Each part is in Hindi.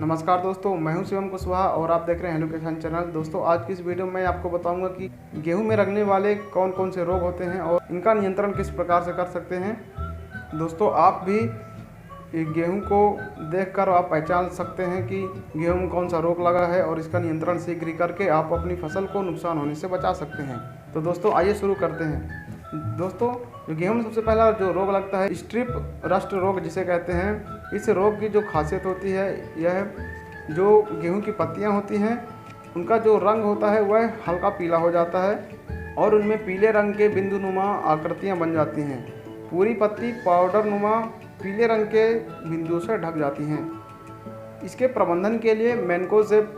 नमस्कार दोस्तों, मैं हूं शिवम कुशवाहा और आप देख रहे हैं हेलो किसान चैनल। दोस्तों, आज की इस वीडियो में आपको बताऊंगा कि गेहूं में लगने वाले कौन कौन से रोग होते हैं और इनका नियंत्रण किस प्रकार से कर सकते हैं। दोस्तों, आप भी गेहूं को देखकर आप पहचान सकते हैं कि गेहूं में कौन सा रोग लगा है और इसका नियंत्रण शीघ्र ही करके आप अपनी फसल को नुकसान होने से बचा सकते हैं। तो दोस्तों, आइए शुरू करते हैं। दोस्तों, गेहूं में सबसे पहला जो रोग लगता है स्ट्रिप रस्ट रोग जिसे कहते हैं। इस रोग की जो खासियत होती है यह जो गेहूं की पत्तियां होती हैं उनका जो रंग होता है वह हल्का पीला हो जाता है और उनमें पीले रंग के बिंदुनुमा आकृतियां बन जाती हैं। पूरी पत्ती पाउडर नुमा पीले रंग के बिंदुओं से ढक जाती हैं। इसके प्रबंधन के लिए मैनकोजेब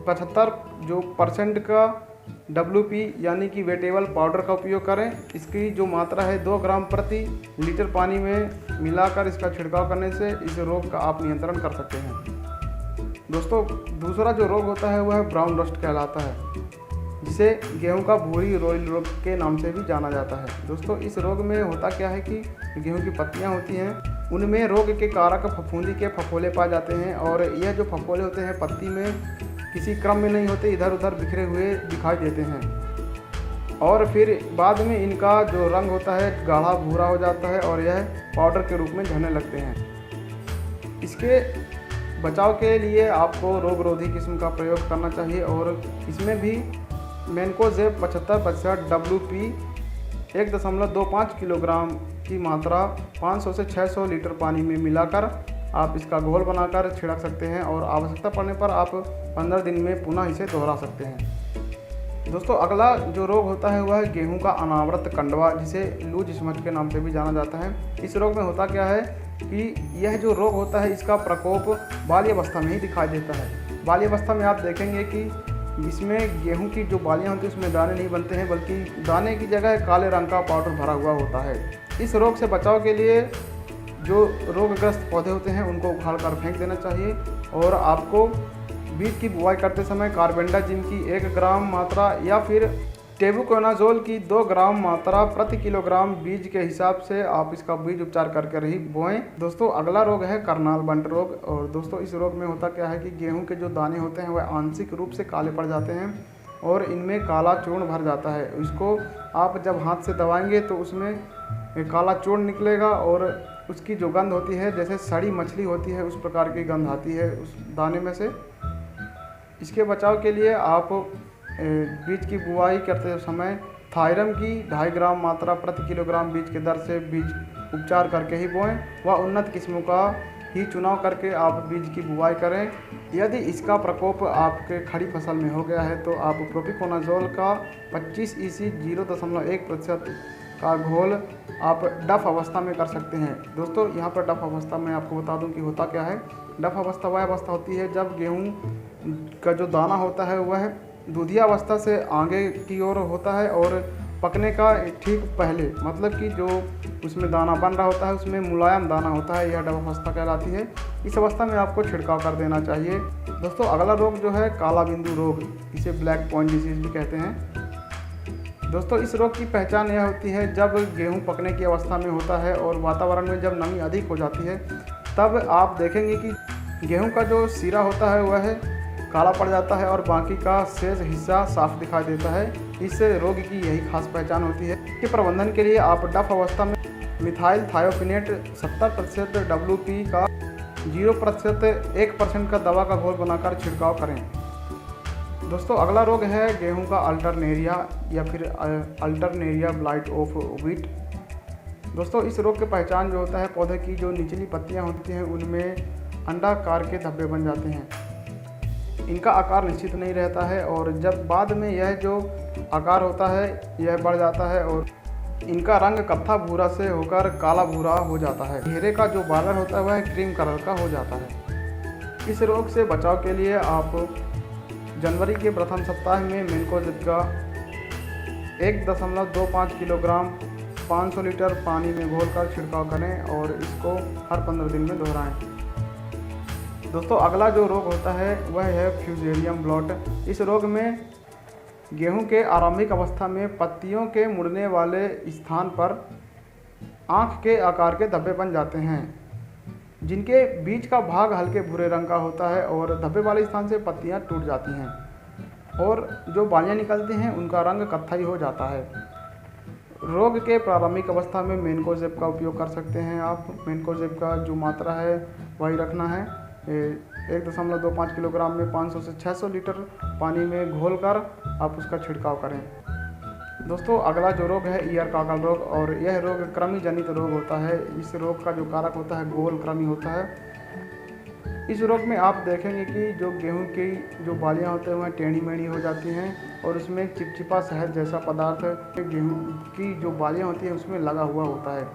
75% का WP यानी कि वेटेबल पाउडर का उपयोग करें। इसकी जो मात्रा है 2 ग्राम प्रति लीटर पानी में मिलाकर इसका छिड़काव करने से इस रोग का आप नियंत्रण कर सकते हैं। दोस्तों, दूसरा जो रोग होता है वह ब्राउन रस्ट कहलाता है, जिसे गेहूं का भूरी रोइल रोग के नाम से भी जाना जाता है। दोस्तों, इस रोग में होता क्या है कि गेहूं की पत्तियां होती हैं उनमें रोग के कारक फफूंदी के फफोले पाए जाते हैं और यह जो फफोले होते हैं पत्ती में किसी क्रम में नहीं होते, इधर उधर बिखरे हुए दिखाई देते हैं और फिर बाद में इनका जो रंग होता है गाढ़ा भूरा हो जाता है और यह पाउडर के रूप में झड़ने लगते हैं। इसके बचाव के लिए आपको रोग रोधी किस्म का प्रयोग करना चाहिए और इसमें भी मैनकोजेब 75% WP 1.25 किलोग्राम की मात्रा 500 से 600 लीटर पानी में मिलाकर आप इसका घोल बनाकर छिड़क सकते हैं और आवश्यकता पड़ने पर आप 15 दिन में पुनः इसे दोहरा सकते हैं। दोस्तों, अगला जो रोग होता है वह गेहूं का अनावृत कंडवा जिसे लूज स्मज के नाम से भी जाना जाता है। इस रोग में होता क्या है कि यह जो रोग होता है इसका प्रकोप बाल्यावस्था में ही दिखाई देता है। बाल्यावस्था में आप देखेंगे कि इसमें गेहूं की जो बालियां होती है उसमें दाने नहीं बनते हैं, बल्कि दाने की जगह काले रंग का पाउडर भरा हुआ होता है। इस रोग से बचाव के लिए जो रोगग्रस्त पौधे होते हैं उनको उखाड़ कर फेंक देना चाहिए और आपको बीज की बुआई करते समय कार्बेंडाजिम की 1 ग्राम मात्रा या फिर टेबुकोनाजोल की 2 ग्राम मात्रा प्रति किलोग्राम बीज के हिसाब से आप इसका बीज उपचार करके ही बोएं। दोस्तों, अगला रोग है करनाल बंट रोग। और दोस्तों, इस रोग में होता क्या है कि गेहूं के जो दाने होते हैं वह आंशिक रूप से काले पड़ जाते हैं और इनमें काला चूर्ण भर जाता है। इसको आप जब हाथ से दबाएंगे तो उसमें काला चूर्ण निकलेगा और उसकी जो गंध होती है जैसे सड़ी मछली होती है उस प्रकार की गंध आती है उस दाने में से। इसके बचाव के लिए आप बीज की बुआई करते समय थायरम की 2.5 ग्राम मात्रा प्रति किलोग्राम बीज के दर से बीज उपचार करके ही बोएं व उन्नत किस्मों का ही चुनाव करके आप बीज की बुआई करें। यदि इसका प्रकोप आपके खड़ी फसल में हो गया है तो आप प्रोपिकोनाजोल का 25 EC 0.1% का घोल आप डफ अवस्था में कर सकते हैं। दोस्तों, यहाँ पर डफ अवस्था में आपको बता दूं कि होता क्या है। डफ अवस्था वह अवस्था होती है जब गेहूं का जो दाना होता है वह दूधिया अवस्था से आगे की ओर होता है और पकने का ठीक पहले, मतलब कि जो उसमें दाना बन रहा होता है उसमें मुलायम दाना होता है, यह डफ अवस्था कहलाती है। इस अवस्था में आपको छिड़काव कर देना चाहिए। दोस्तों, अगला रोग जो है काला बिंदु रोग, इसे ब्लैक पॉइंट डिजीज भी कहते हैं। दोस्तों, इस रोग की पहचान यह होती है जब गेहूं पकने की अवस्था में होता है और वातावरण में जब नमी अधिक हो जाती है तब आप देखेंगे कि गेहूं का जो सिरा होता है वह काला पड़ जाता है और बाकी का शेष हिस्सा साफ दिखाई देता है। इस रोग की यही खास पहचान होती है। इसके प्रबंधन के लिए आप डफ अवस्था में मिथाइल थायोफिनेट 70% WP का 0% 1% का दवा का घोल बनाकर छिड़काव करें। दोस्तों, अगला रोग है गेहूं का अल्टरनेरिया या फिर अल्टरनेरिया ब्लाइट ऑफ व्हीट। दोस्तों, इस रोग की पहचान जो होता है पौधे की जो निचली पत्तियां होती हैं उनमें अंडाकार के धब्बे बन जाते हैं। इनका आकार निश्चित नहीं रहता है और जब बाद में यह जो आकार होता है यह बढ़ जाता है और इनका रंग कत्था भूरा से होकर काला भूरा हो जाता है। घेरे का जो बालर होता है वह क्रीम कलर का हो जाता है। इस रोग से बचाव के लिए आप जनवरी के प्रथम सप्ताह में मैनकोजेब का 1.25 किलोग्राम 500 लीटर पानी में घोलकर छिड़काव करें और इसको हर 15 दिन में दोहराएं। दोस्तों, अगला जो रोग होता है वह है फ्यूजेरियम ब्लॉट। इस रोग में गेहूं के आरंभिक अवस्था में पत्तियों के मुड़ने वाले स्थान पर आँख के आकार के धब्बे बन जाते हैं। जिनके बीच का भाग हल्के भूरे रंग का होता है और धब्बे वाले स्थान से पत्तियां टूट जाती हैं और जो बालियां निकलती हैं उनका रंग कत्थई हो जाता है। रोग के प्रारंभिक अवस्था में मैनकोजेब का उपयोग कर सकते हैं आप। मैनकोजेब का जो मात्रा है वही रखना है। 1.25 किलोग्राम में 500 से 600 लीटर पानी में घोलकर आप उसका छिड़काव करें। दोस्तों, अगला जो रोग है ईयर काकड़ रोग, और यह रोग कृमि जनित रोग होता है। इस रोग का जो कारक होता है गोल कृमि होता है। इस रोग में आप देखेंगे कि जो गेहूं की जो बालियां होते हैं वह टेढ़ी मेढ़ी हो जाती हैं और उसमें एक चिपचिपा शहद जैसा पदार्थ गेहूं की जो बालियां होती हैं उसमें लगा हुआ होता है।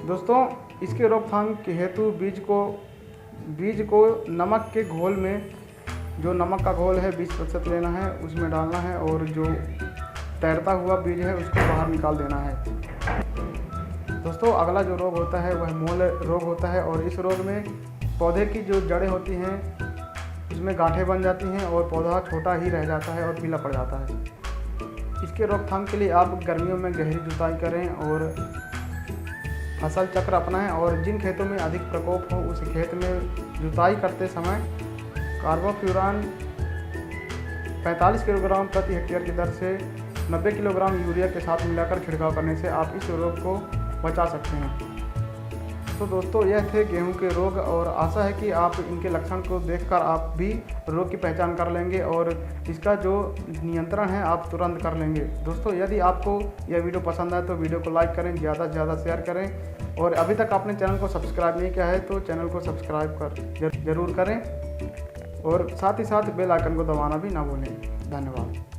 दोस्तों, इसके रोकथाम के हेतु बीज को नमक के घोल में, जो नमक का घोल है 20% लेना है, उसमें डालना है और जो तैरता हुआ बीज है उसको बाहर निकाल देना है। दोस्तों, अगला जो रोग होता है वह मोल रोग होता है और इस रोग में पौधे की जो जड़ें होती हैं उसमें गांठें बन जाती हैं और पौधा छोटा ही रह जाता है और पीला पड़ जाता है। इसके रोकथाम के लिए आप गर्मियों में गहरी जुताई करें और फसल चक्र अपनाएं और जिन खेतों में अधिक प्रकोप हो उस खेत में जुताई करते समय कार्बोफ्यूरान 45 किलोग्राम प्रति हेक्टेयर की दर से 90 किलोग्राम यूरिया के साथ मिलाकर छिड़काव करने से आप इस रोग को बचा सकते हैं। तो दोस्तों, यह थे गेहूं के रोग और आशा है कि आप इनके लक्षण को देखकर आप भी रोग की पहचान कर लेंगे और इसका जो नियंत्रण है आप तुरंत कर लेंगे। दोस्तों, यदि आपको यह वीडियो पसंद आए तो वीडियो को लाइक करें, ज़्यादा से ज़्यादा शेयर करें और अभी तक आपने चैनल को सब्सक्राइब नहीं किया है तो चैनल को सब्सक्राइब जरूर करें और साथ ही साथ बेल आइकन को दबाना भी ना भूलें। धन्यवाद।